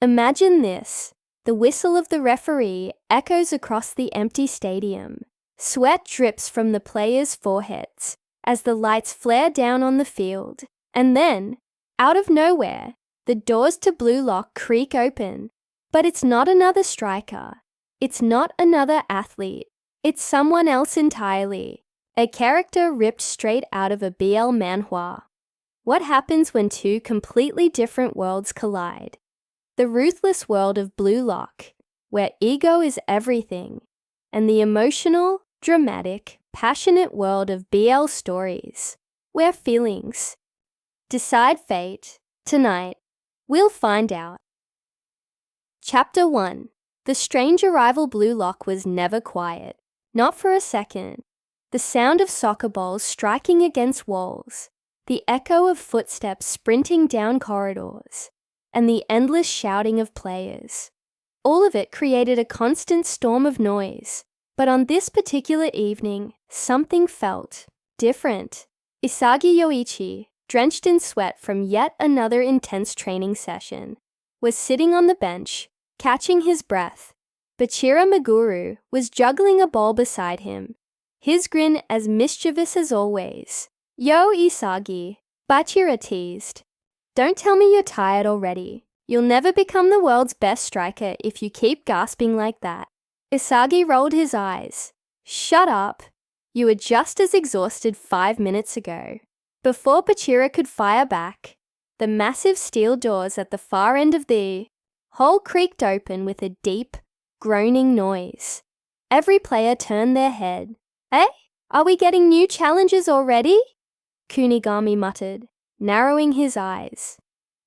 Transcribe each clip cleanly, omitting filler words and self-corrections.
Imagine this. The whistle of the referee echoes across the empty stadium. Sweat drips from the players' foreheads as the lights flare down on the field. And then, out of nowhere, the doors to Blue Lock creak open. But it's not another striker. It's not another athlete. It's someone else entirely. A character ripped straight out of a BL manhwa. What happens when two completely different worlds collide? The ruthless world of Blue Lock, where ego is everything, and the emotional, dramatic, passionate world of BL stories, where feelings decide fate. Tonight, we'll find out. Chapter 1. The strange arrival. Blue Lock was never quiet. Not for a second. The sound of soccer balls striking against walls, the echo of footsteps sprinting down corridors, and the endless shouting of players. All of it created a constant storm of noise. But on this particular evening, something felt different. Isagi Yoichi, drenched in sweat from yet another intense training session, was sitting on the bench, catching his breath. Bachira Meguru was juggling a ball beside him, his grin as mischievous as always. "Yo, Isagi," Bachira teased. "Don't tell me you're tired already. You'll never become the world's best striker if you keep gasping like that." Isagi rolled his eyes. "Shut up. You were just as exhausted 5 minutes ago." Before Bachira could fire back, the massive steel doors at the far end of the hall creaked open with a deep, groaning noise. Every player turned their head. "Eh? Are we getting new challenges already?" Kunigami muttered, narrowing his eyes.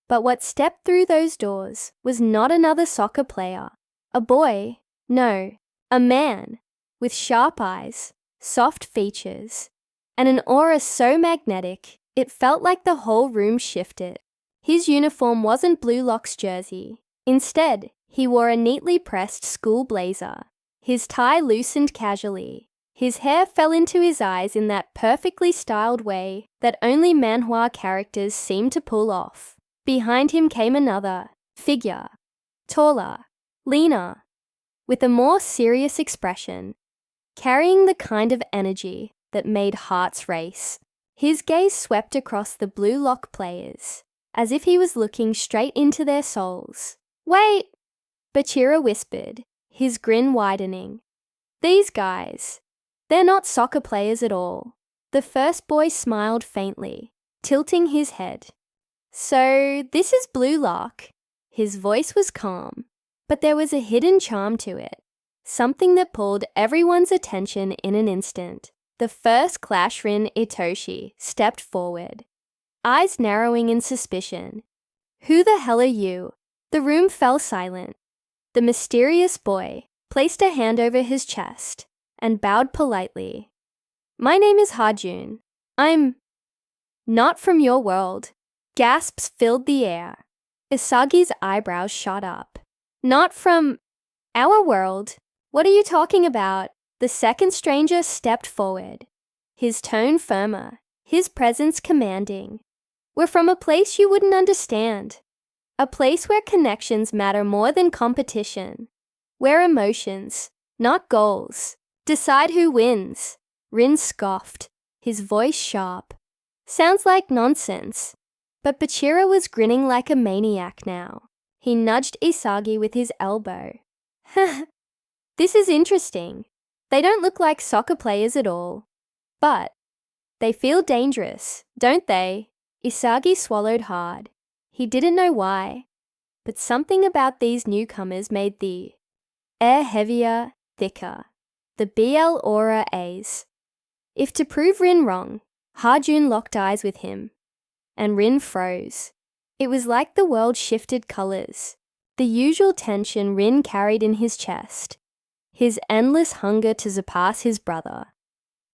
But what stepped through those doors was not another soccer player. A boy, no, a man, with sharp eyes, soft features, and an aura so magnetic it felt like the whole room shifted. His uniform wasn't Blue Lock's jersey. Instead, he wore a neatly pressed school blazer. His tie loosened casually. His hair fell into his eyes in that perfectly styled way that only manhwa characters seem to pull off. Behind him came another figure, taller, leaner, with a more serious expression, carrying the kind of energy that made hearts race. His gaze swept across the Blue Lock players, as if he was looking straight into their souls. "Wait," Bachira whispered, his grin widening. "These guys, they're not soccer players at all." The first boy smiled faintly, tilting his head. "So this is Blue Lock." His voice was calm, but there was a hidden charm to it, something that pulled everyone's attention in an instant. The first Clash Rin Itoshi stepped forward, eyes narrowing in suspicion. "Who the hell are you?" The room fell silent. The mysterious boy placed a hand over his chest and bowed politely. "My name is Hajun. I'm not from your world." Gasps filled the air. Isagi's eyebrows shot up. "Not from our world? What are you talking about?" The second stranger stepped forward, his tone firmer, his presence commanding. "We're from a place you wouldn't understand. A place where connections matter more than competition. Where emotions, not goals, decide who wins." Rin scoffed, his voice sharp. "Sounds like nonsense." But Bachira was grinning like a maniac now. He nudged Isagi with his elbow. "This is interesting. They don't look like soccer players at all. But they feel dangerous, don't they?" Isagi swallowed hard. He didn't know why, but something about these newcomers made the air heavier, thicker. The BL aura A's. If to prove Rin wrong, Hajun locked eyes with him, and Rin froze. It was like the world shifted colors. The usual tension Rin carried in his chest, his endless hunger to surpass his brother,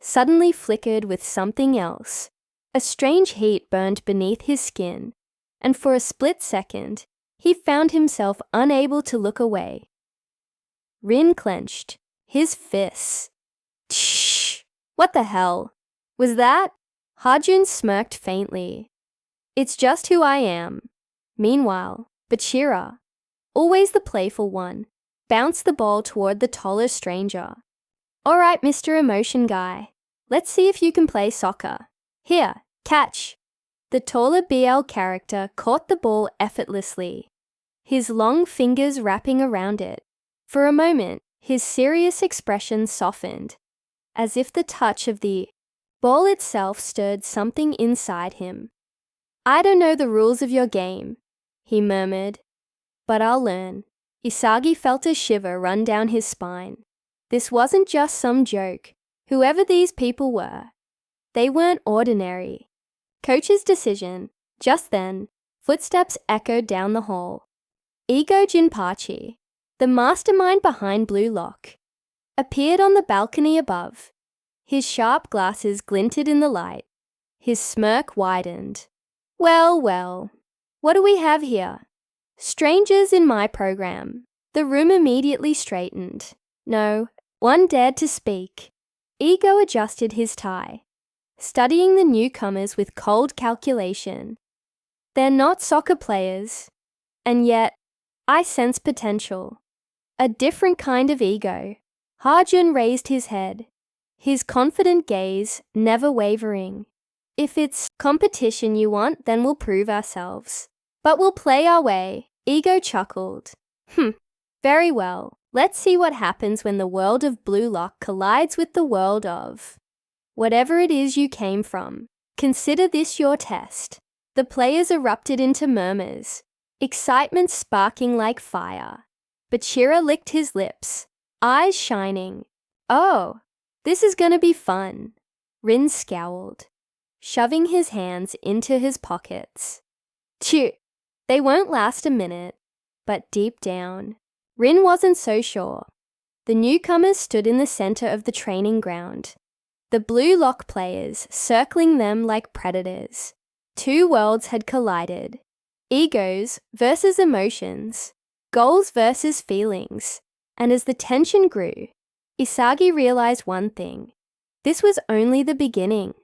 suddenly flickered with something else. A strange heat burned beneath his skin, and for a split second, he found himself unable to look away. Rin clenched, his fists. "Tsh! What the hell? Was that?" Hajun smirked faintly. "It's just who I am." Meanwhile, Bachira, always the playful one, bounced the ball toward the taller stranger. "All right, Mr. Emotion Guy. Let's see if you can play soccer. Here, catch." The taller BL character caught the ball effortlessly, his long fingers wrapping around it. For a moment, his serious expression softened, as if the touch of the ball itself stirred something inside him. "I don't know the rules of your game," he murmured, "but I'll learn." Isagi felt a shiver run down his spine. This wasn't just some joke. Whoever these people were, they weren't ordinary. Coach's decision. Just then, footsteps echoed down the hall. Ego Jinpachi, the mastermind behind Blue Lock, appeared on the balcony above. His sharp glasses glinted in the light. His smirk widened. "Well, well, what do we have here? Strangers in my program." The room immediately straightened. No one dared to speak. Ego adjusted his tie, studying the newcomers with cold calculation. "They're not soccer players, and yet I sense potential." A different kind of ego. Harjun raised his head, his confident gaze never wavering. "If it's competition you want, then we'll prove ourselves. But we'll play our way." Ego chuckled. Very well. Let's see what happens when the world of Blue Lock collides with the world of whatever it is you came from. Consider this your test." The players erupted into murmurs, excitement sparking like fire. Bachira licked his lips, eyes shining. "Oh, this is gonna be fun." Rin scowled, shoving his hands into his pockets. "Phew, they won't last a minute." But deep down, Rin wasn't so sure. The newcomers stood in the center of the training ground, the Blue Lock players circling them like predators. Two worlds had collided. Egos versus emotions, goals versus feelings. And as the tension grew, Isagi realized one thing. This was only the beginning.